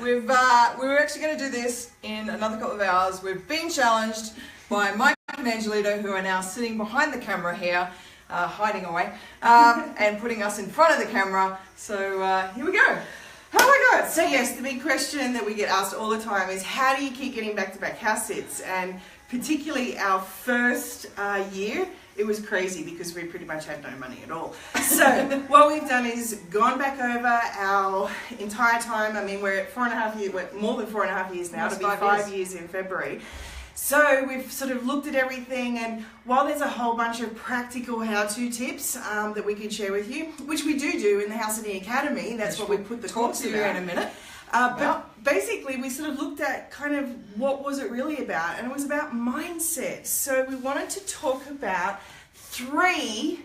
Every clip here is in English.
we were actually going to do this in another couple of hours. We've been challenged by Mike and Angelito, who are now sitting behind the camera here, hiding away, and putting us in front of the camera. So here we go. Oh my God. So yes, the big question that we get asked all the time is, how do you keep getting back-to-back house sits? And particularly our first year, it was crazy because we pretty much had no money at all. So what we've done is gone back over our entire time. I mean, we're at 4.5 years, we're more than 4.5 years now. It'll be 5 years in February. So we've sort of looked at everything, and while there's a whole bunch of practical how-to tips that we could share with you, which we do in the House Sitting Academy, that's what we put the course to you in a minute. But basically we sort of looked at kind of what was it really about, and it was about mindset. So we wanted to talk about 3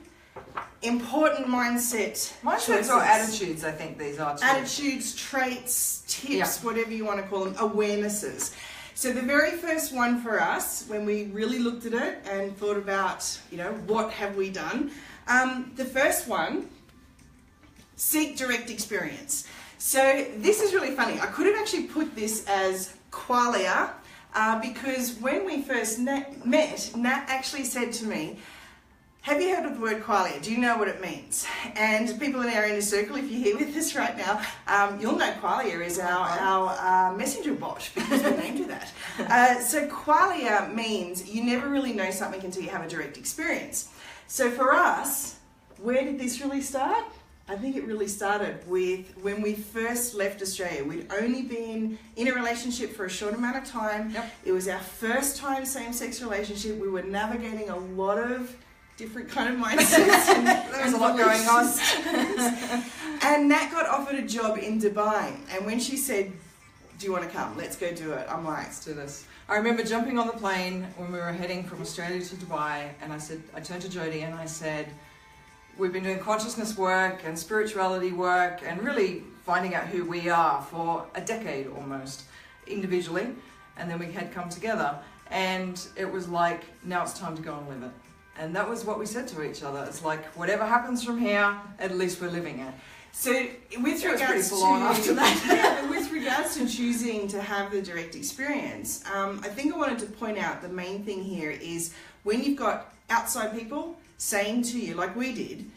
important mindsets or attitudes, I think these are too. Attitudes, traits, tips, whatever you want to call them, awarenesses. So the very first one for us, when we really looked at it and thought about, you know, what have we done? The first one, seek direct experience. So this is really funny. I could have actually put this as qualia because when we first met, Nat actually said to me, have you heard of the word qualia? Do you know what it means? And people in our inner circle, if you're here with us right now, you'll know qualia is our messenger bot because we named it that. So qualia means you never really know something until you have a direct experience. So for us, where did this really start? I think it really started with when we first left Australia. We'd only been in a relationship for a short amount of time. Yep. It was our first time same-sex relationship. We were navigating a lot of different kind of mindsets. There was a lot going on. And Nat got offered a job in Dubai. And when she said, do you want to come? Let's go do it. I'm like, let's do this. I remember jumping on the plane when we were heading from Australia to Dubai, and I turned to Jody and I said, we've been doing consciousness work and spirituality work and really finding out who we are for a decade almost, individually. And then we had come together, and it was like, now it's time to go and live it. And that was what we said to each other. It's like, whatever happens from here, at least we're living it. So with regards to, after that. with regards to choosing to have the direct experience, I think I wanted to point out the main thing here is when you've got outside people saying to you, like we did,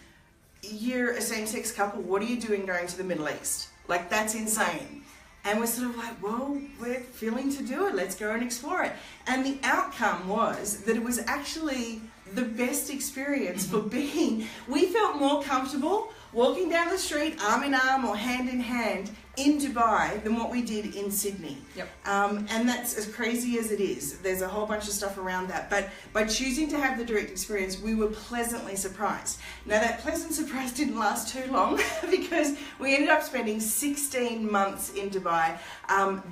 you're a same-sex couple, what are you doing going to the Middle East? Like, that's insane. And we're sort of like, well, we're feeling to do it, let's go and explore it. And the outcome was that it was actually the best experience for being, we felt more comfortable walking down the street arm in arm or hand in hand in Dubai than what we did in Sydney. Yep. And that's as crazy as it is. There's a whole bunch of stuff around that. But by choosing to have the direct experience, we were pleasantly surprised. Now that pleasant surprise didn't last too long because we ended up spending 16 months in Dubai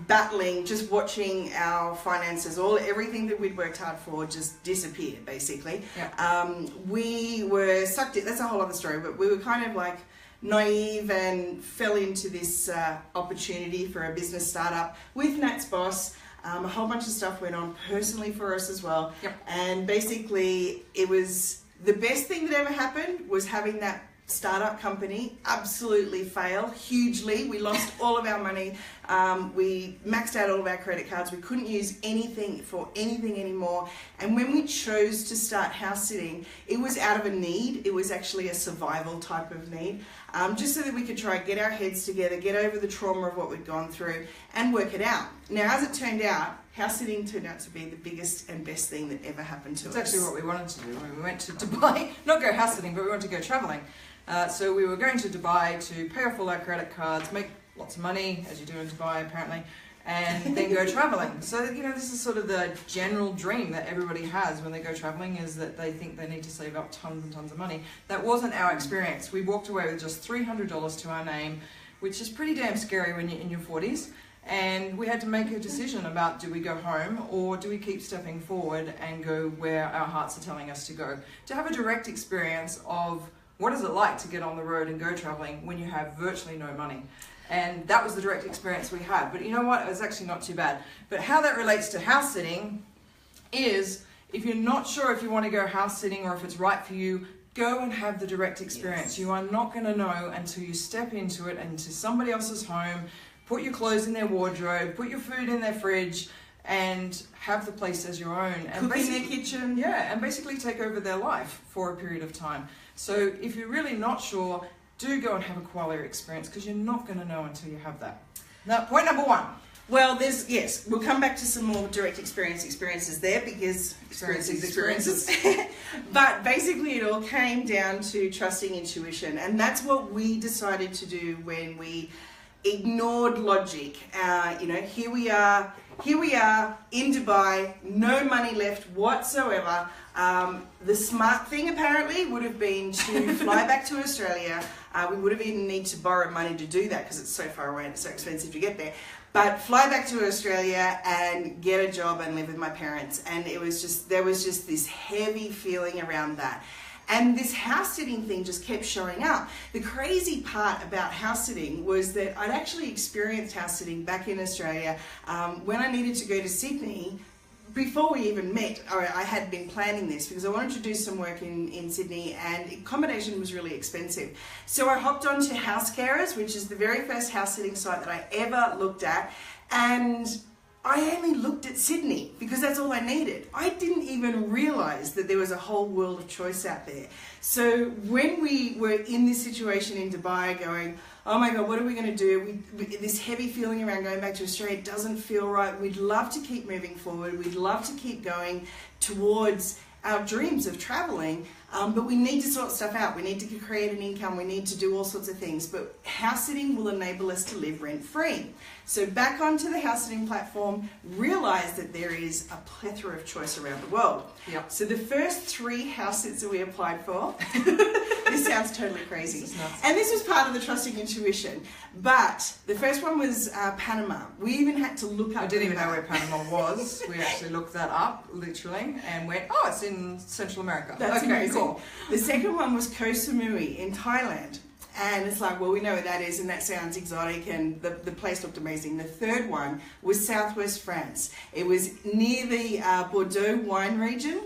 battling, just watching our finances, everything that we'd worked hard for just disappear basically. Yep. We were sucked in, that's a whole other story, but we were kind of like naive and fell into this opportunity for a business startup with Nat's boss. A whole bunch of stuff went on personally for us as well. Yep. And basically it was the best thing that ever happened was having that startup company absolutely fail hugely. We lost all of our money. We maxed out all of our credit cards. We couldn't use anything for anything anymore. And when we chose to start house sitting, it was out of a need. It was actually a survival type of need, just so that we could try and get our heads together, get over the trauma of what we'd gone through and work it out. Now, as it turned out, house sitting turned out to be the biggest and best thing that ever happened to us. It's actually what we wanted to do when we went to Dubai. Not go house sitting, but we wanted to go traveling. So we were going to Dubai to pay off all our credit cards, make lots of money, as you do in Dubai apparently, and then go traveling. So, you know, this is sort of the general dream that everybody has when they go traveling, is that they think they need to save up tons and tons of money. That wasn't our experience. We walked away with just $300 to our name, which is pretty damn scary when you're in your 40s. And we had to make a decision about, do we go home or do we keep stepping forward and go where our hearts are telling us to go? To have a direct experience of what is it like to get on the road and go traveling when you have virtually no money. And that was the direct experience we had. But you know what? It was actually not too bad. But how that relates to house sitting is, if you're not sure if you want to go house sitting or if it's right for you, go and have the direct experience. Yes. You are not going to know until you step into it, into somebody else's home, put your clothes in their wardrobe, put your food in their fridge, and have the place as your own. And cook in their kitchen. Yeah, and basically take over their life for a period of time. So if you're really not sure, do go and have a koala experience, because you're not going to know until you have that. Now, point number 1. Well, yes, we'll come back to some more direct experiences there, because experiences. But basically it all came down to trusting intuition, and that's what we decided to do when we ignored logic. Here we are in Dubai, no money left whatsoever. The smart thing apparently would have been to fly back to Australia. We would have even need to borrow money to do that because it's so far away and it's so expensive to get there. But fly back to Australia and get a job and live with my parents. And there was just this heavy feeling around that. And this house sitting thing just kept showing up. The crazy part about house sitting was that I'd actually experienced house sitting back in Australia when I needed to go to Sydney. Before we even met, I had been planning this because I wanted to do some work in Sydney, and accommodation was really expensive. So I hopped onto House Carers, which is the very first house sitting site that I ever looked at, and I only looked at Sydney because that's all I needed. I didn't even realise that there was a whole world of choice out there. So when we were in this situation in Dubai going, oh my God, what are we going to do? This heavy feeling around going back to Australia doesn't feel right. We'd love to keep moving forward. We'd love to keep going towards our dreams of traveling, but we need to sort stuff out. We need to create an income. We need to do all sorts of things. But house sitting will enable us to live rent-free. So back onto the house sitting platform, realize that there is a plethora of choice around the world. Yep. So the first 3 house sits that we applied for, this sounds totally crazy. This is nuts. And this was part of the trusting intuition. But the first one was Panama. We even had to look up. I didn't even know where Panama was. We actually looked that up, literally, and went, oh, it's in Central America. That's okay, amazing. cool. The second one was Koh Samui in Thailand. And it's like, well, we know where that is, and that sounds exotic, and the place looked amazing. The third one was southwest France. It was near the Bordeaux wine region,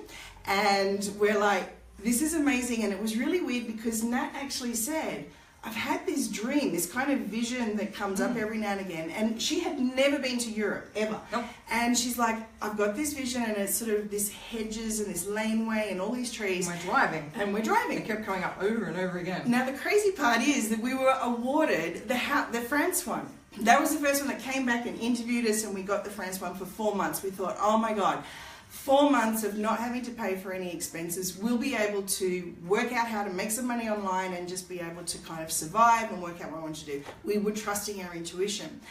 and we're like, this is amazing. And it was really weird because Nat actually said, I've had this dream, this kind of vision that comes up every now and again, and she had never been to Europe, ever. Nope. And she's like, I've got this vision, and it's sort of this hedges and this laneway and all these trees. And we're driving. And we're driving. It kept coming up over and over again. Now the crazy part is that we were awarded the France one. That was the first one that came back and interviewed us, and we got the France one for 4 months. We thought, oh my God, 4 months of not having to pay for any expenses. We'll be able to work out how to make some money online and just be able to kind of survive and work out what I want to do. We were trusting our intuition.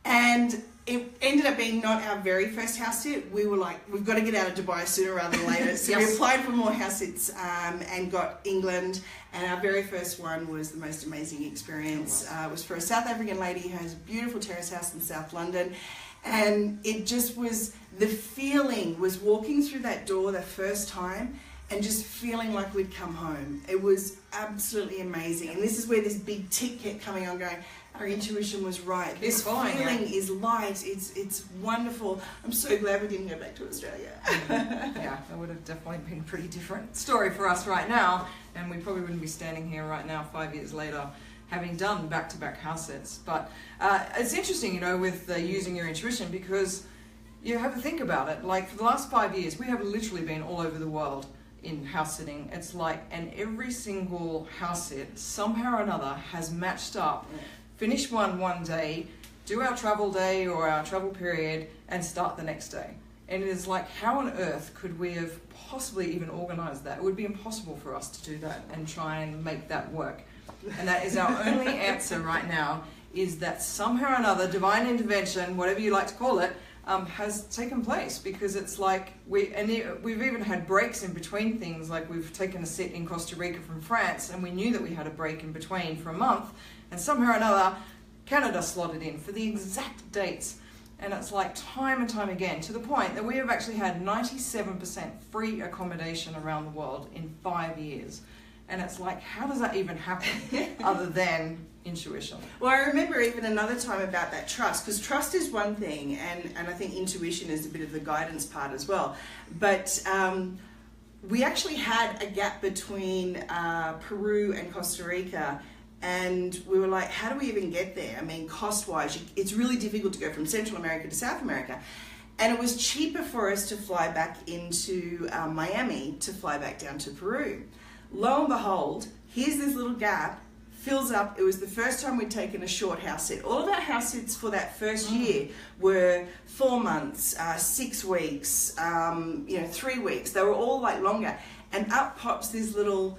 And it ended up being not our very first house sit. We were like, we've got to get out of Dubai sooner rather than later. So Yes. we applied for more house sits and got England. And our very first one was the most amazing experience. It was for a South African lady who has a beautiful terrace house in South London. And it just was, the feeling was walking through that door the first time and just feeling like we'd come home. It was absolutely amazing. And this is where this big tick kept coming on going, our intuition was right. This feeling is light. It's wonderful. I'm so glad we didn't go back to Australia. Yeah, that would have definitely been a pretty different story for us right now, and we probably wouldn't be standing here right now 5 years later having done back-to-back house sets. But it's interesting, you know, with using your intuition, because you have to think about it. Like, for the last 5 years, we have literally been all over the world in house sitting. It's like, and every single house sit somehow or another has matched up. Finish one day, do our travel day or our travel period, and start the next day. And it is like, how on earth could we have possibly even organised that? It would be impossible for us to do that and try and make that work. And that is our only answer right now, is that somehow or another, divine intervention, whatever you like to call it, has taken place. Because it's like, we've even had breaks in between things. Like, we've taken a sit in Costa Rica from France, and we knew that we had a break in between for a month, and somehow or another, Canada slotted in for the exact dates. And it's like time and time again, to the point that we have actually had 97% free accommodation around the world in 5 years. And it's like, how does that even happen other than intuition? Well, I remember even another time about that trust, because trust is one thing, and I think intuition is a bit of the guidance part as well. But we actually had a gap between Peru and Costa Rica And we were like, how do we even get there? I mean, cost-wise, it's really difficult to go from Central America to South America. And it was cheaper for us to fly back into Miami to fly back down to Peru. Lo and behold, here's this little gap, fills up. It was the first time we'd taken a short house sit. All of our house sits for that first year were 4 months, 6 weeks, 3 weeks. They were all like longer. And up pops this little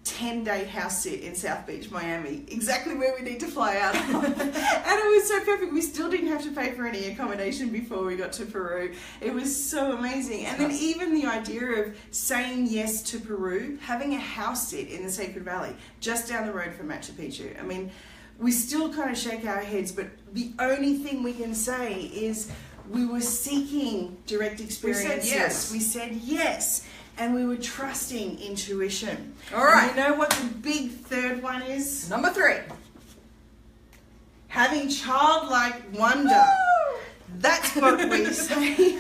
10-day house sit in South Beach, Miami, exactly where we need to fly out of. And it was so perfect. We still didn't have to pay for any accommodation before we got to Peru. It was so amazing. And then even the idea of saying yes to Peru, having a house sit in the Sacred Valley, just down the road from Machu Picchu. I mean, we still kind of shake our heads, but the only thing we can say is we were seeking direct experiences. We said yes. And we were trusting intuition. All right. And you know what the big third one is? Number 3. Having childlike wonder. Woo! That's what we say.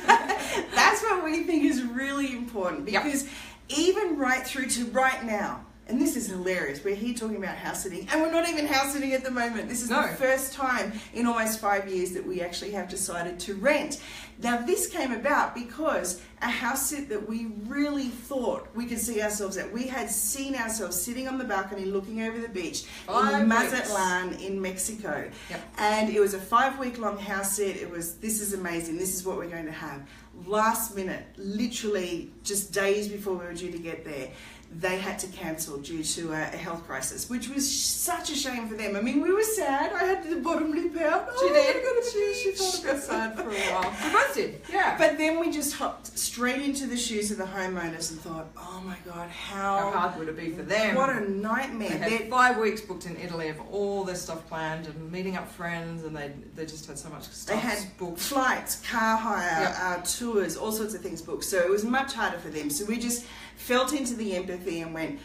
That's what we think is really important. Because even right through to right now, and this is hilarious, we're here talking about house sitting, and we're not even house sitting at the moment. This is the first time in almost 5 years that we actually have decided to rent. Now this came about because a house sit that we really thought we could see ourselves at, we had seen ourselves sitting on the balcony looking over the beach in Mazatlan in Mexico. And it was a 5-week long house sit. It was, this is amazing, this is what we're going to have. Last minute, literally just days before we were due to get there, they had to cancel due to a health crisis, which was such a shame for them. I mean, we were sad. I had the bottom lip out. She did. She felt a bit sad for a while. We both did. Yeah. But then we just hopped straight into the shoes of the homeowners and thought, oh my God, how hard would it be for them? What a nightmare. They had 5 weeks booked in Italy of all their stuff planned and meeting up friends, and they just had so much stuff They had booked. Flights, car hire, tours, all sorts of things booked. So it was much harder for them. So we just felt into the empathy and went,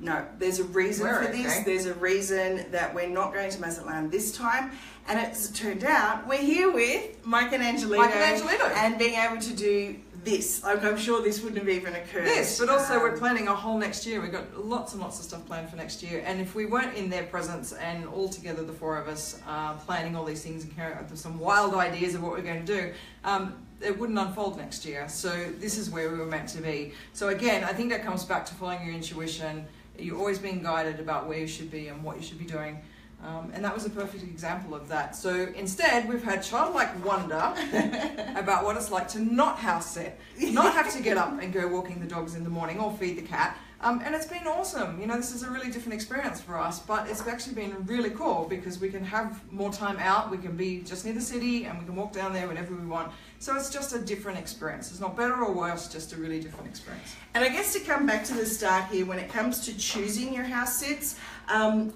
no, there's a reason for this. There's a reason that we're not going to Mazatlan this time. And it's turned out we're here with Mike and Angelito. And being able to do this. Like, I'm sure this wouldn't have even occurred. This, but also we're planning a whole next year. We've got lots and lots of stuff planned for next year. And if we weren't in their presence and all together, the 4 of us, planning all these things and carrying out some wild ideas of what we're going to do, it wouldn't unfold next year. So this is where we were meant to be. So again, I think that comes back to following your intuition. You're always being guided about where you should be and what you should be doing. And that was a perfect example of that. So instead, we've had childlike wonder about what it's like to not house sit, not have to get up and go walking the dogs in the morning or feed the cat. And it's been awesome. You know, this is a really different experience for us, but it's actually been really cool because we can have more time out. We can be just near the city and we can walk down there whenever we want. So it's just a different experience. It's not better or worse, just a really different experience. And I guess to come back to the start here, when it comes to choosing your house sits,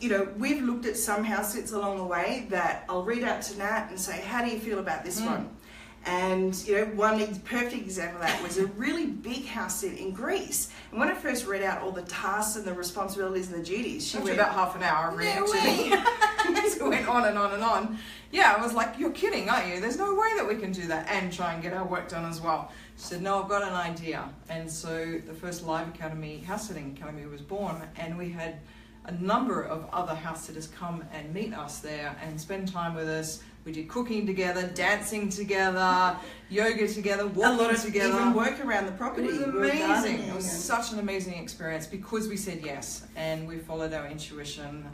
you know, we've looked at some house sits along the way that I'll read out to Nat and say, how do you feel about this one? And, you know, one perfect example of that was a really big house sit in Greece. And when I first read out all the tasks and the responsibilities and the duties, she went about half an hour of reading to me. So it went on and on and on. Yeah, I was like, you're kidding, aren't you? There's no way that we can do that and try and get our work done as well. She said, no, I've got an idea. And so the first live academy, house sitting academy, was born, and we had a number of other house sitters come and meet us there and spend time with us. We did cooking together, dancing together, yoga together, walking together. Even work around the property. It was amazing. It was such an amazing experience because we said yes and we followed our intuition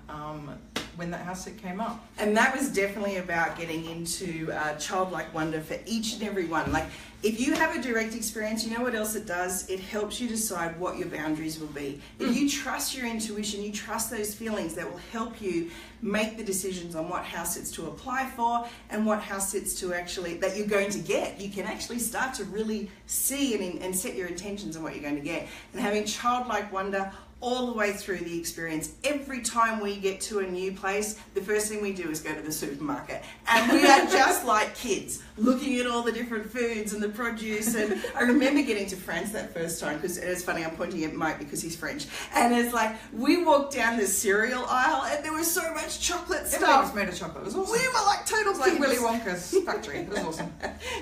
when that house sit came up. And that was definitely about getting into childlike wonder for each and every one. Like, if you have a direct experience, you know what else it does? It helps you decide what your boundaries will be. If you trust your intuition, you trust those feelings, that will help you make the decisions on what house sits to apply for and what house sits to actually, that you're going to get. You can actually start to really see and set your intentions on what you're going to get. And having childlike wonder all the way through the experience. Every time we get to a new place, the first thing we do is go to the supermarket. And we are just like kids, looking at all the different foods and the produce. And I remember getting to France that first time, because it's funny, I'm pointing at Mike because he's French. And it's like, we walked down the cereal aisle and there was so much chocolate stuff. Everything was made of chocolate. It was awesome. We were like total kids. Like Willy Wonka's factory. It was awesome.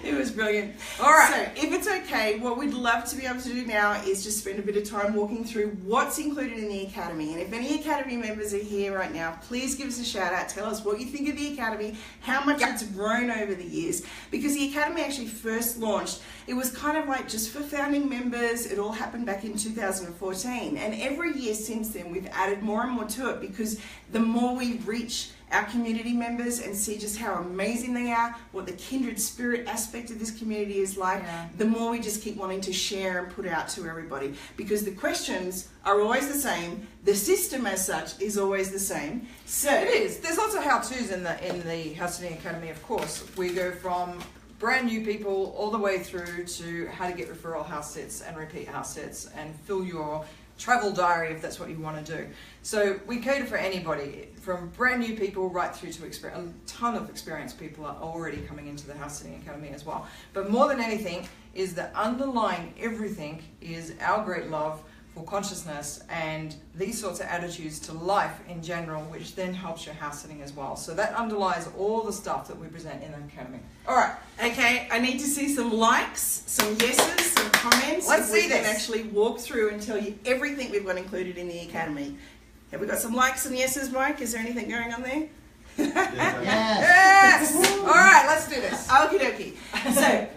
It was brilliant. All right. So if it's okay, what we'd love to be able to do now is just spend a bit of time walking through what's in included in the Academy. And if any Academy members are here right now, please give us a shout out. Tell us what you think of the Academy, how much it's grown over the years. Because the Academy actually first launched, it was kind of like just for founding members. It all happened back in 2014. And every year since then, we've added more and more to it, because the more we reach our community members and see just how amazing they are, what the kindred spirit aspect of this community is like, the more we just keep wanting to share and put out to everybody, because the questions are always the same, the system as such is always the same. So it is. There's lots of how-tos in the House Sitting Academy, of course. We go from brand new people all the way through to how to get referral house sits and repeat house sits and fill your travel diary if that's what you want to do. So we cater for anybody, from brand new people right through to a ton of experienced people are already coming into the House Sitting Academy as well. But more than anything is that underlying everything is our great love for consciousness and these sorts of attitudes to life in general, which then helps your house sitting as well. So that underlies all the stuff that we present in the Academy. All right, okay, I need to see some likes, some yeses, some comments. Let's see this. We can actually walk through and tell you everything we've got included in the Academy. Have we got some likes and yeses, Mike? Is there anything going on there? Yes! All right, let's do this. Okie dokie. So,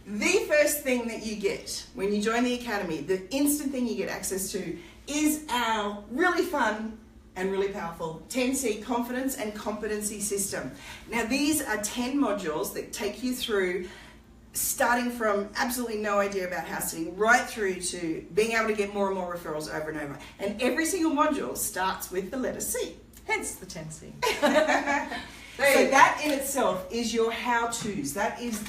the first thing that you get when you join the Academy, the instant thing you get access to, is our really fun and really powerful 10C confidence and competency system. Now, these are 10 modules that take you through starting from absolutely no idea about house sitting right through to being able to get more and more referrals over and over. And every single module starts with the letter C. Hence the 10C. So that in itself is your how-tos. That is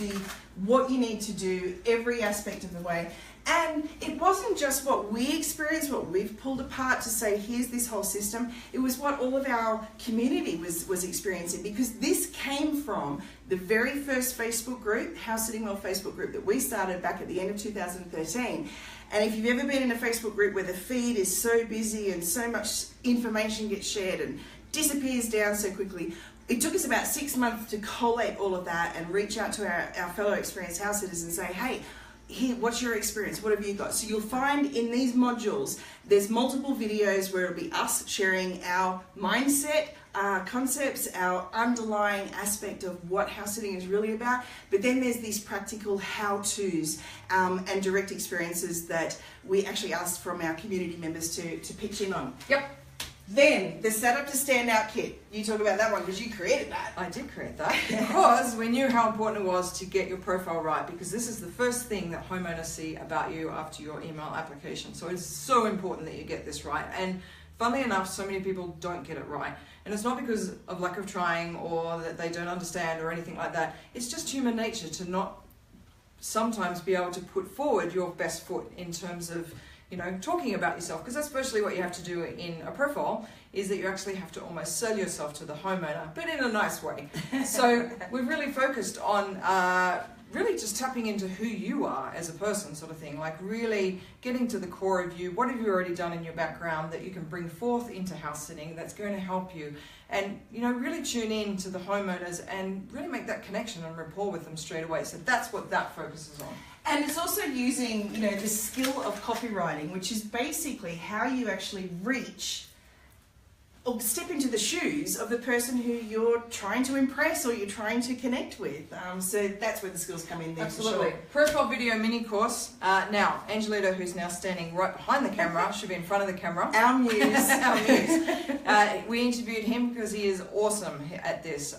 what you need to do every aspect of the way. And it wasn't just what we experienced, what we've pulled apart to say, here's this whole system. It was what all of our community was experiencing, because this came from the very first Facebook group, House Sitting Well Facebook group, that we started back at the end of 2013. And if you've ever been in a Facebook group where the feed is so busy and so much information gets shared and disappears down so quickly, it took us about 6 months to collate all of that and reach out to our fellow experienced house sitters and say, hey, here, what's your experience? What have you got? So you'll find in these modules, there's multiple videos where it'll be us sharing our mindset, our concepts, our underlying aspect of what house sitting is really about. But then there's these practical how-tos and direct experiences that we actually asked from our community members to pitch in on. Yep. Then, the Set Up to Stand Out kit. You talk about that one because you created that. I did create that because we knew how important it was to get your profile right, because this is the first thing that homeowners see about you after your email application. So it's so important that you get this right. And funnily enough, so many people don't get it right. And it's not because of lack of trying or that they don't understand or anything like that. It's just human nature to not sometimes be able to put forward your best foot in terms of, you know, talking about yourself, because that's especially what you have to do in a profile, is that you actually have to almost sell yourself to the homeowner, but in a nice way. So we've really focused on really just tapping into who you are as a person, sort of thing, like really getting to the core of you. What have you already done in your background that you can bring forth into house sitting that's going to help you? And, you know, really tune in to the homeowners and really make that connection and rapport with them straight away. So that's what that focuses on. And it's also using, you know, the skill of copywriting, which is basically how you actually reach or step into the shoes of the person who you're trying to impress or you're trying to connect with. So that's where the skills come in there. Absolutely. For sure. Profile video mini course. Now, Angelita, who's now standing right behind the camera, should be in front of the camera. Our muse. Our muse. We interviewed him because he is awesome at this.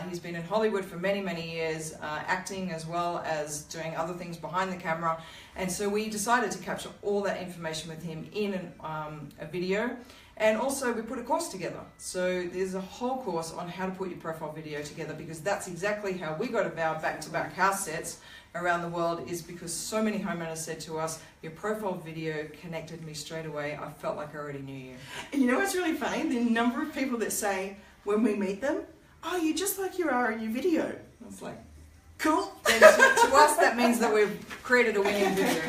He's been in Hollywood for many, many years, acting as well as doing other things behind the camera. And so we decided to capture all that information with him in a video. And also we put a course together. So there's a whole course on how to put your profile video together, because that's exactly how we got our back-to-back house sets around the world, is because so many homeowners said to us, your profile video connected me straight away. I felt like I already knew you. And you know what's really funny? The number of people that say, when we meet them, oh, you're just like you are in your video. It's like, cool. And to us, that means that we've created a winning video.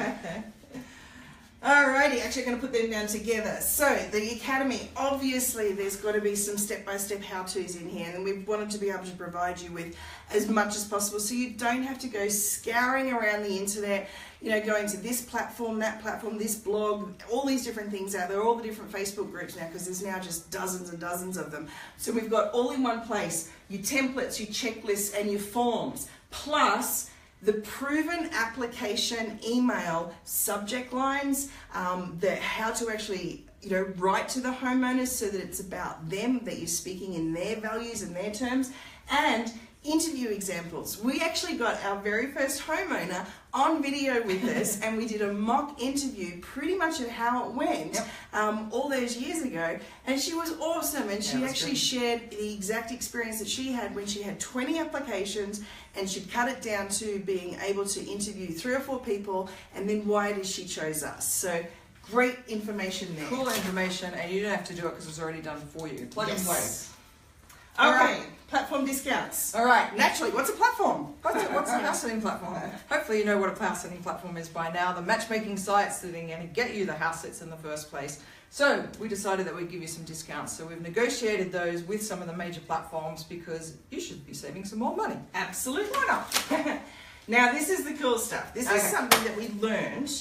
Alrighty, actually I'm going to put them down together. So the Academy, obviously there's got to be some step-by-step how-tos in here, and we wanted to be able to provide you with as much as possible so you don't have to go scouring around the internet, you know, going to this platform, that platform, this blog, all these different things out there, all the different Facebook groups now, because there's now just dozens and dozens of them. So we've got all in one place, your templates, your checklists and your forms, plus the proven application email subject lines, how to actually, you know, write to the homeowners so that it's about them, that you're speaking in their values and their terms, and interview examples. We actually got our very first homeowner on video with us and we did a mock interview pretty much of how it went all those years ago, and she was awesome, and she actually shared the exact experience that she had when she had 20 applications and she'd cut it down to being able to interview 3 or 4 people, and then why it is she chose us. So great information there. Cool information, and you don't have to do it because it's already done for you. Plug and play. Okay, platform discounts. All right. Naturally, what's a platform? What's a house sitting platform? Hopefully you know what a house sitting platform is by now. The matchmaking sites that are going to get you the house sits in the first place. So we decided that we'd give you some discounts. So we've negotiated those with some of the major platforms because you should be saving some more money. Absolutely. Why not? Now this is the cool stuff. This is something that we learned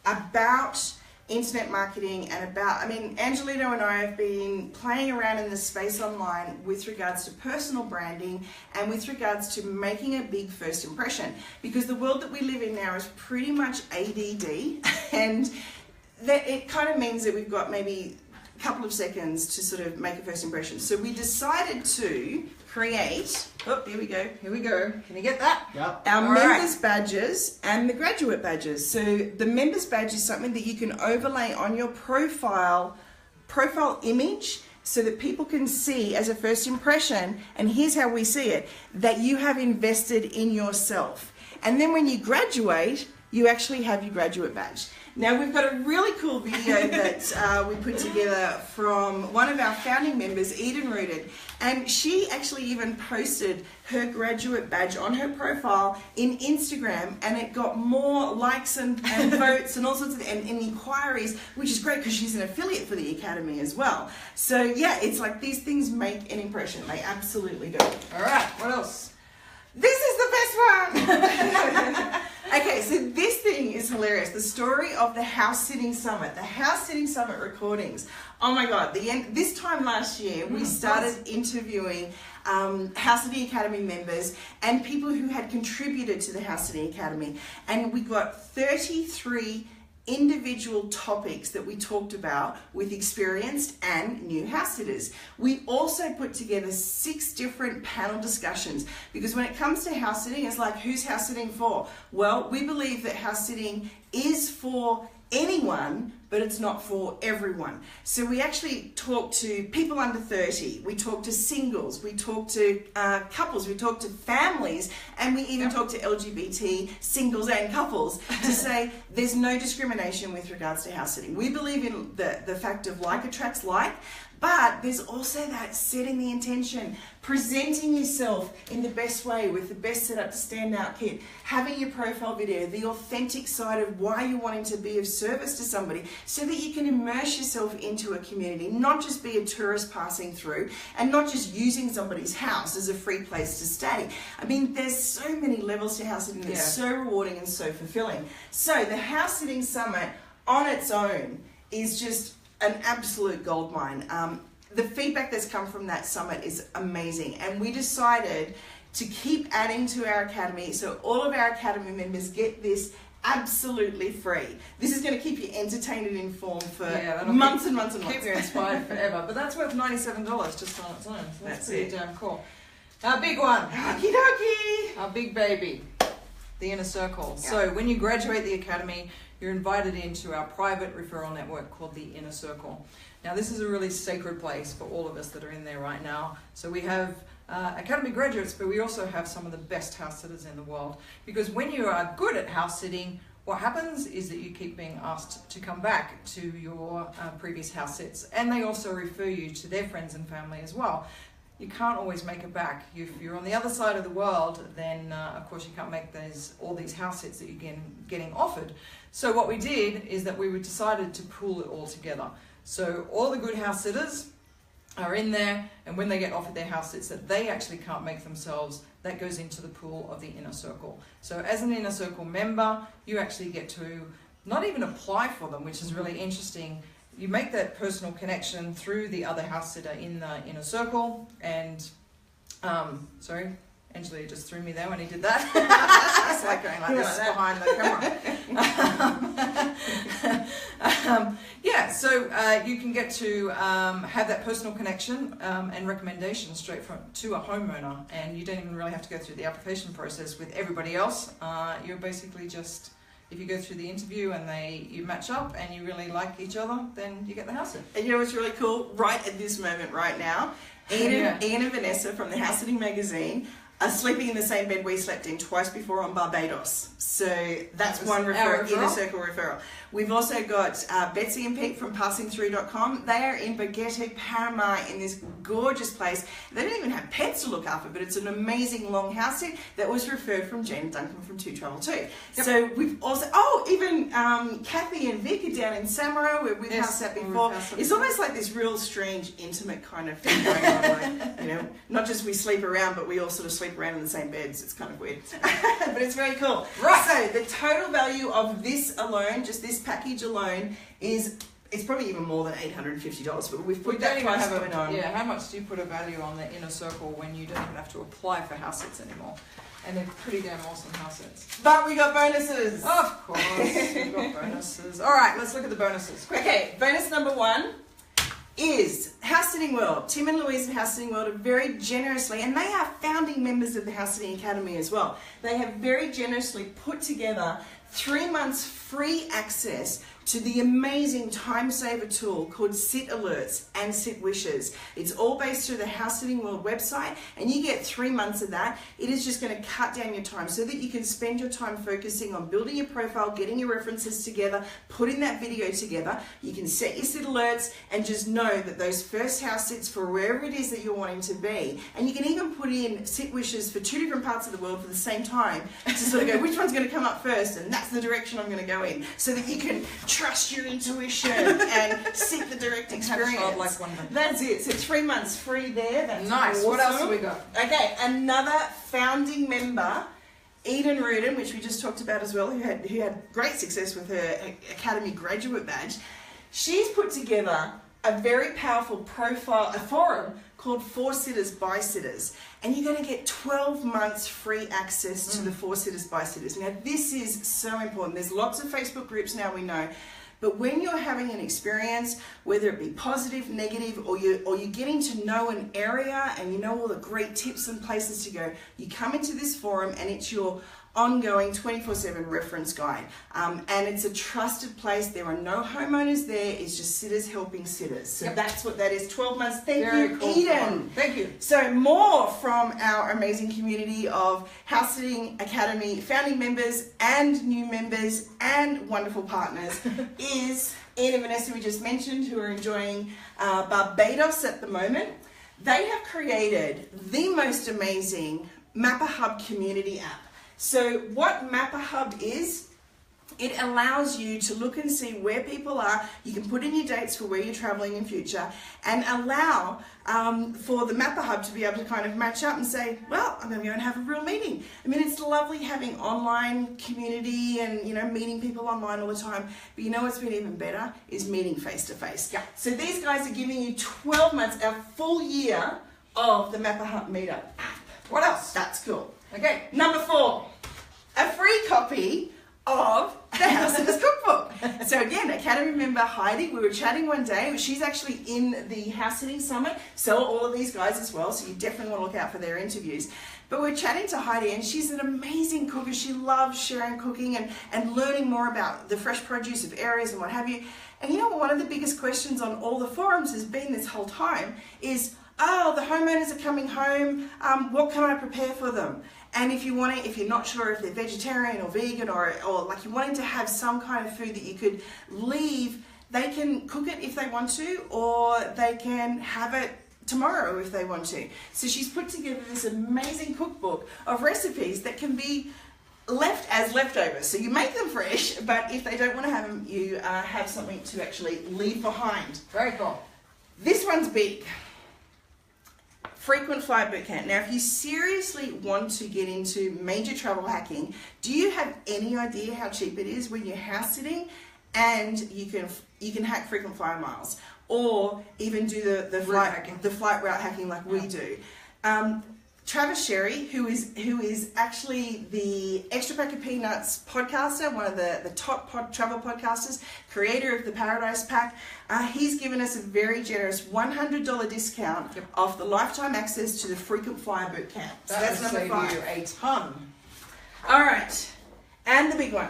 about internet marketing and about, I mean, Angelito and I have been playing around in this space online with regards to personal branding and with regards to making a big first impression, because the world that we live in now is pretty much ADD, and that it kind of means that we've got maybe a couple of seconds to sort of make a first impression. So we decided to create, here we go. Can you get that? Yep. Our members badges and the graduate badges. So the members badge is something that you can overlay on your profile image so that people can see as a first impression, and here's how we see it, that you have invested in yourself. And then when you graduate, you actually have your graduate badge. Now we've got a really cool video that we put together from one of our founding members, Eden Rooted, and she actually even posted her graduate badge on her profile in Instagram, and it got more likes and votes and all sorts of and inquiries, which is great because she's an affiliate for the Academy as well. So yeah, it's like these things make an impression. They absolutely do. All right, what else? This is the best one! Okay, so this thing is hilarious. The story of the House Sitting Summit, the House Sitting Summit recordings. Oh my God, this time last year we started interviewing House Sitting Academy members and people who had contributed to the House Sitting Academy, and we got 33 individual topics that we talked about with experienced and new house sitters. We also put together 6 different panel discussions, because when it comes to house sitting, it's like, who's house sitting for? Well, we believe that house sitting is for anyone, but it's not for everyone. So we actually talk to people under 30, we talk to singles, we talk to couples, we talk to families, and we even talk to LGBT singles and couples to say there's no discrimination with regards to house sitting. We believe in the fact of like attracts like, but there's also that setting the intention, presenting yourself in the best way with the best setup to stand out kit, having your profile video, the authentic side of why you're wanting to be of service to somebody so that you can immerse yourself into a community, not just be a tourist passing through and not just using somebody's house as a free place to stay. I mean, there's so many levels to house sitting that's so rewarding and so fulfilling. So the House Sitting Summit on its own is just an absolute goldmine. The feedback that's come from that summit is amazing, and we decided to keep adding to our Academy, so all of our Academy members get this absolutely free. This is going to keep you entertained and informed for months and months and months. Keep you inspired forever, but that's worth $97 just on its own, so that's pretty damn cool. Our big one. Okie dokie. Our big baby, the Inner Circle. So when you graduate the Academy, you're invited into our private referral network called the Inner Circle. Now this is a really sacred place for all of us that are in there right now. So we have Academy graduates, but we also have some of the best house sitters in the world. Because when you are good at house sitting, what happens is that you keep being asked to come back to your previous house sits, and they also refer you to their friends and family as well. you can't always make it back. If you're on the other side of the world, then of course you can't make all these house sits that you're getting offered. So what we did is that we decided to pool it all together. So all the good house sitters are in there, and when they get offered their house sits that they actually can't make themselves, that goes into the pool of the Inner Circle. So as an Inner Circle member, you actually get to not even apply for them, which is really interesting. You make that personal connection through the other house sitter in the Inner Circle, and sorry, Angela just threw me there when he did that. It's like going like this behind the camera. Yeah, so you can get to have that personal connection and recommendation straight to a homeowner, and you don't even really have to go through the application process with everybody else. You're basically just, if you go through the interview and you match up and you really like each other, then you get the house sit. And you know what's really cool? Right at this moment, right now, Ian and Vanessa from the House Sitting magazine are sleeping in the same bed we slept in twice before on Barbados. So that's one referral, Inner Circle referral. We've also got Betsy and Pete from passingthrough.com. They are in 𝗣𝗲𝗿𝗀𝗀𝗃 in this gorgeous place. They don't even have pets to look after, but it's an amazing long house sit that was referred from Jane Duncan from 𝗂𝗏𝗏𝗂𝗏. Yep. So we've also, even Kathy and Vic are down in Samara, where we've house sat before. It's almost like this real strange, intimate kind of thing going on. Like, you know, not just we sleep around, but we all sort of sleep around in the same beds. It's kind of weird, but it's very cool. Right. So the total value of this alone, just this package alone, it's probably even more than $850. But we've put that price point on. Yeah. How much do you put a value on the Inner Circle when you don't even have to apply for house sits anymore? And they're pretty damn awesome house sits. But we got bonuses. Of course, we got bonuses. All right, let's look at the bonuses. Quick. Okay, bonus number 1 is House Sitting World. Tim and Louise at House Sitting World are very generously, and they are founding members of the House Sitting Academy as well. They have very generously put together 3 months free access to the amazing time saver tool called Sit Alerts and Sit Wishes. It's all based through the House Sitting World website, and you get 3 months of that. It is just going to cut down your time so that you can spend your time focusing on building your profile, getting your references together, putting that video together. You can set your Sit Alerts and just know that those first house sits for wherever it is that you're wanting to be. And you can even put in Sit Wishes for 2 different parts of the world for the same time to sort of go, which one's going to come up first, and that's the direction I'm going to go in, so that you can trust your intuition and sit the direct experience. That's it. So 3 months free there. That's nice. Awesome. What else have we got? Okay, another founding member, Eden Rudin, which we just talked about as well, who had great success with her Academy graduate badge. She's put together a very powerful profile, a forum called 4 Sitters by Sitters, and you're going to get 12 months free access to the 4 Sitters by Sitters. Now this is so important. There's lots of Facebook groups now, we know, but when you're having an experience, whether it be positive, negative, or you're getting to know an area and you know all the great tips and places to go, you come into this forum and it's your ongoing 24/7 reference guide, and it's a trusted place. There are no homeowners there. It's just sitters helping sitters. So that's what that is. 12 months. Thank you, Eden. Thank you. So more from our amazing community of House Sitting Academy founding members and new members and wonderful partners is Ian and Vanessa, we just mentioned, who are enjoying Barbados at the moment. They have created the most amazing 𝗏𝗏𝗃 community app. So what 𝗏𝗏𝗃 is, it allows you to look and see where people are. You can put in your dates for where you're traveling in future, and allow for the 𝗏𝗏𝗃 to be able to kind of match up and say, well, I'm going to go and have a real meeting. I mean, it's lovely having online community and, you know, meeting people online all the time, but you know what's been even better is meeting face to face. Yeah. So these guys are giving you 12 months, a full year of the 𝗏𝗏𝗃 Meetup app. What else? That's cool. Okay. Number 4, a free copy of the House Sitters Cookbook. So again, Academy member Heidi, we were chatting one day. She's actually in the House Sitting Summit, so are all of these guys as well, so you definitely want to look out for their interviews. But we're chatting to Heidi, and she's an amazing cooker. She loves sharing cooking and learning more about the fresh produce of areas and what have you. And you know what, one of the biggest questions on all the forums has been this whole time is, oh, the homeowners are coming home, what can I prepare for them? And if you're not sure if they're vegetarian or vegan, or like you're wanting to have some kind of food that you could leave, they can cook it if they want to, or they can have it tomorrow if they want to. So she's put together this amazing cookbook of recipes that can be left as leftovers. So you make them fresh, but if they don't want to have them, you have something to actually leave behind. Very cool. This one's big. Frequent Flyer Bootcamp. Now, if you seriously want to get into major travel hacking, do you have any idea how cheap it is when you're house sitting and you can hack frequent flyer miles, or even do the flight route hacking like we do? 𝗂𝗏𝗏, who is actually the Extra Pack of Peanuts podcaster, one of the top travel podcasters, creator of the Paradise Pack, he's given us a very generous $100 discount off the lifetime access to the Frequent Flyer Bootcamp. So that's number 5. You a ton. All right, and the big one.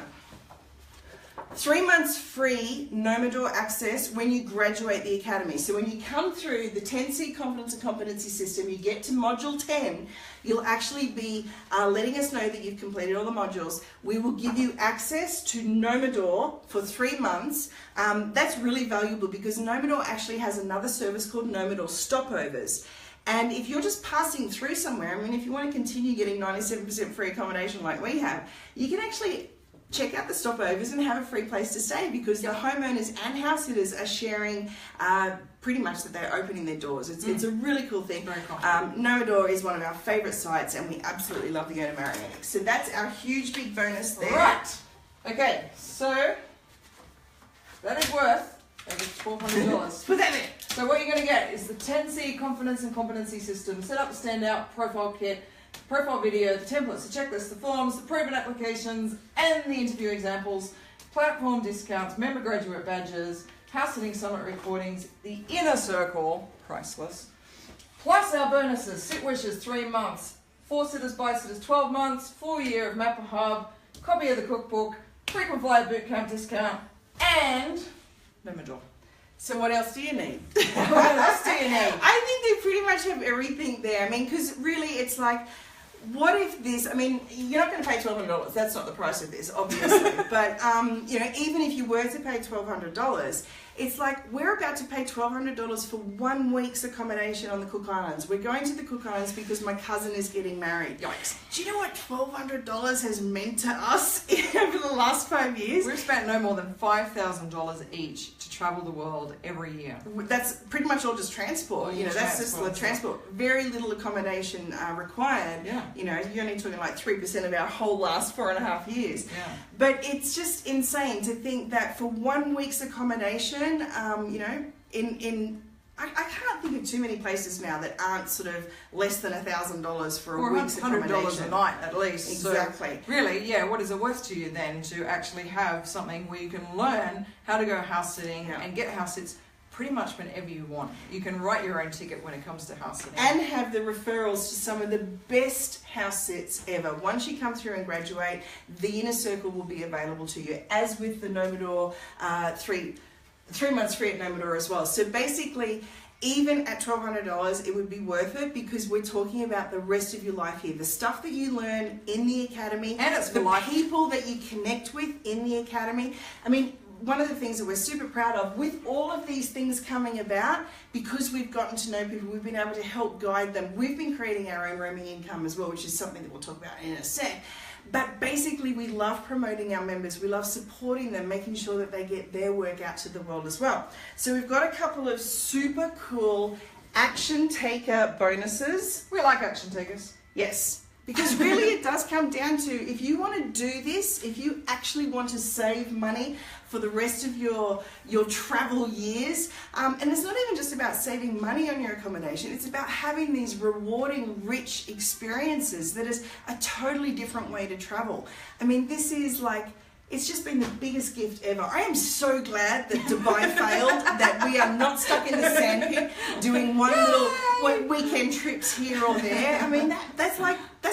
3 months free Nomador access when you graduate the academy. So when you come through the 10C Confidence and Competency System, you get to module 10, you'll actually be letting us know that you've completed all the modules. We will give you access to Nomador for 3 months. That's really valuable because Nomador actually has another service called Nomador Stopovers. And if you're just passing through somewhere, I mean, if you want to continue getting 97% free accommodation like we have, you can actually check out the stopovers and have a free place to stay, because the homeowners and house sitters are sharing pretty much that they're opening their doors. It's a really cool thing. Very cool. Nomador is one of our favourite sites, and we absolutely love to go to Marianne. So that's our huge big bonus there. Right. Okay, so that is worth $1,200. Put that in. So what you're going to get is the 10C Confidence and Competency System, set up the standout profile kit, profile video, the templates, the checklist, the forms, the proven applications, and the interview examples, platform discounts, member graduate badges, house sitting summit recordings, the inner circle, priceless, plus our bonuses, Sit Wishes 3 months, 4 sitters by sitters 12 months, full year of 𝗏𝗏𝗏, copy of the cookbook, frequent flyer bootcamp discount, and Nomador. So what else do you need? What else do you need? I think they pretty much have everything there. I mean, because really it's like, what if this, I mean, you're not going to pay $1,200. That's not the price of this, obviously. But, you know, even if you were to pay $1,200, it's like we're about to pay $1,200 for 1 week's accommodation on the Cook Islands. We're going to the Cook Islands because my cousin is getting married. Yikes. Do you know what $1,200 has meant to us over the last 5 years? We've spent no more than $5,000 each to travel the world every year. That's pretty much all just transport. You know, that's just the transport. Very little accommodation required. Yeah. You know, you're only talking like 3% of our whole last 4.5 years. Yeah. But it's just insane to think that for 1 week's accommodation, you know, I can't think of too many places now that aren't sort of less than $1,000 for a week's accommodation. $100 a night at least. Exactly. So really, yeah, what is it worth to you then to actually have something where you can learn how to go house sitting and get house sits pretty much whenever you want. You can write your own ticket when it comes to house sitting. And have the referrals to some of the best house sits ever. Once you come through and graduate, the inner circle will be available to you, as with the Nomador 3 months free at Nomador as well. So basically, even at $1,200, it would be worth it because we're talking about the rest of your life here. The stuff that you learn in the academy, and it's the people that you connect with in the academy. I mean, one of the things that we're super proud of, with all of these things coming about, because we've gotten to know people, we've been able to help guide them. We've been creating our own roaming income as well, which is something that we'll talk about in a sec. But basically, we love promoting our members. We love supporting them, making sure that they get their work out to the world as well. So we've got a couple of super cool action taker bonuses. We like action takers. Yes. Because really it does come down to, if you want to do this, if you actually want to save money for the rest of your travel years, and it's not even just about saving money on your accommodation, it's about having these rewarding, rich experiences that is a totally different way to travel. I mean, this is like, it's just been the biggest gift ever. I am so glad that Dubai failed, that we are not stuck in the sandpit doing one little weekend trips here or there. I mean, that's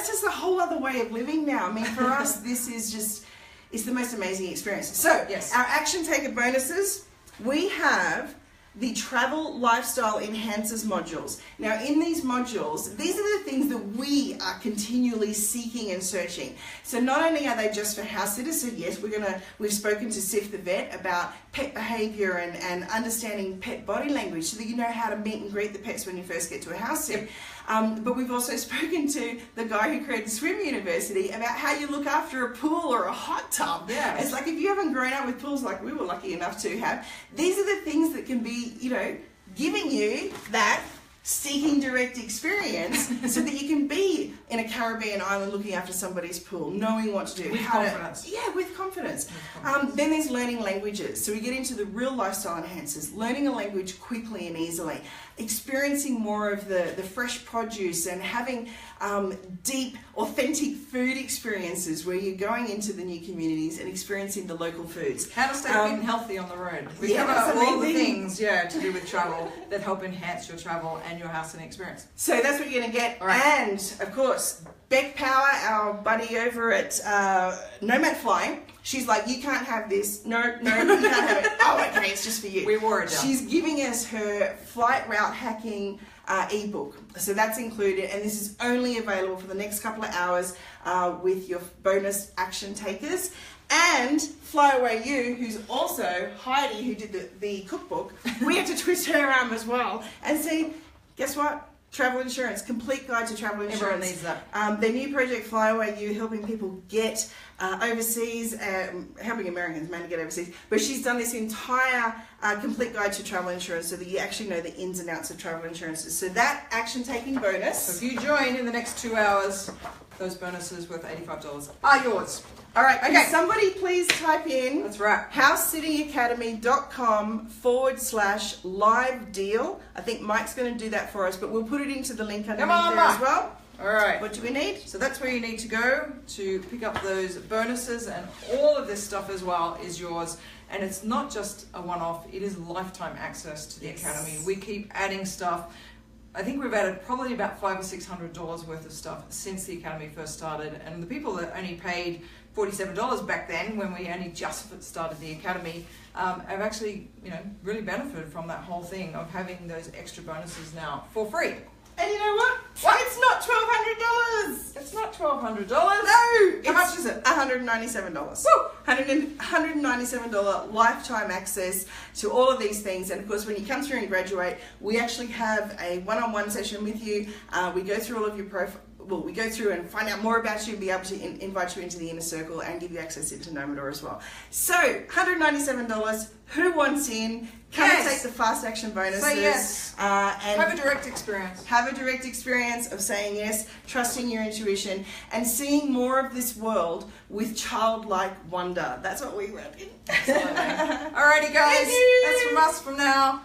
just a whole other way of living now. I mean, for us, this is just, it's the most amazing experience. So, yes. Our action taker bonuses, we have the Travel Lifestyle Enhancers modules. Now in these modules, these are the things that we are continually seeking and searching. So not only are they just for house sitters, so yes, we've spoken to Sif the vet about pet behavior and understanding pet body language so that you know how to meet and greet the pets when you first get to a house sit. But we've also spoken to the guy who created Swim University about how you look after a pool or a hot tub. Yeah. It's like if you haven't grown up with pools like we were lucky enough to have, these are the things that can be, you know, giving you that seeking direct experience so that you can be in a Caribbean island looking after somebody's pool, knowing what to do. With confidence. With confidence. Then there's learning languages. So we get into the real lifestyle enhancers, learning a language quickly and easily, experiencing more of the fresh produce and having deep, authentic food experiences where you're going into the new communities and experiencing the local foods. How to stay fit and healthy on the road. We cover all the things, to do with travel that help enhance your travel and your house sitting experience. So that's what you're going to get. Right. And, of course, 𝗣𝗲𝗄𝗀, our buddy over at Nomad Flying, she's like, you can't have this. No, you can't have it. Oh, okay, it's just for you. We wore it down. She's giving us her flight route hacking ebook. So that's included, and this is only available for the next couple of hours with your bonus action takers. And 𝗢𝗲𝗄𝗀, who's also Heidi, who did the cookbook, we had to twist her arm as well and say, guess what? Travel insurance, complete guide to travel insurance. Everyone needs that. Their new project, 𝗢𝗲𝗄𝗀, helping people get overseas, helping Americans mainly get overseas. But she's done this entire complete guide to travel insurance so that you actually know the ins and outs of travel insurances. So that action-taking bonus. So if you join in the next 2 hours, those bonuses worth $85 are yours. All right, Okay. can somebody please type in That's right. 𝗢𝗲𝗄𝗏.com/live deal. I think Mike's going to do that for us, but we'll put it into the link underneath on, there as Mike. well. All right. What do we need? So that's where you need to go to pick up those bonuses, and all of this stuff as well is yours. And it's not just a one-off, it is lifetime access to the Academy. We keep adding stuff. I think we've added probably about $500 or $600 worth of stuff since the Academy first started. And the people that only paid $47 back then, when we only just started the Academy, have actually, really benefited from that whole thing of having those extra bonuses now for free. And you know what? It's not $1,200. It's not $1,200. No. How much is it? $197. Woo! $197 lifetime access to all of these things. And of course, when you come through and graduate, we actually have a one-on-one session with you. We go through all of your profile. Well, we go through and find out more about you, be able to invite you into the inner circle and give you access into Nomador as well. So, $197. Who wants in? Come and take the fast action bonuses. Say yes. And have a direct experience. Have a direct experience of saying yes, trusting your intuition, and seeing more of this world with childlike wonder. That's what we reckon. Absolutely. Alrighty, guys. Thank you. That's from us from now.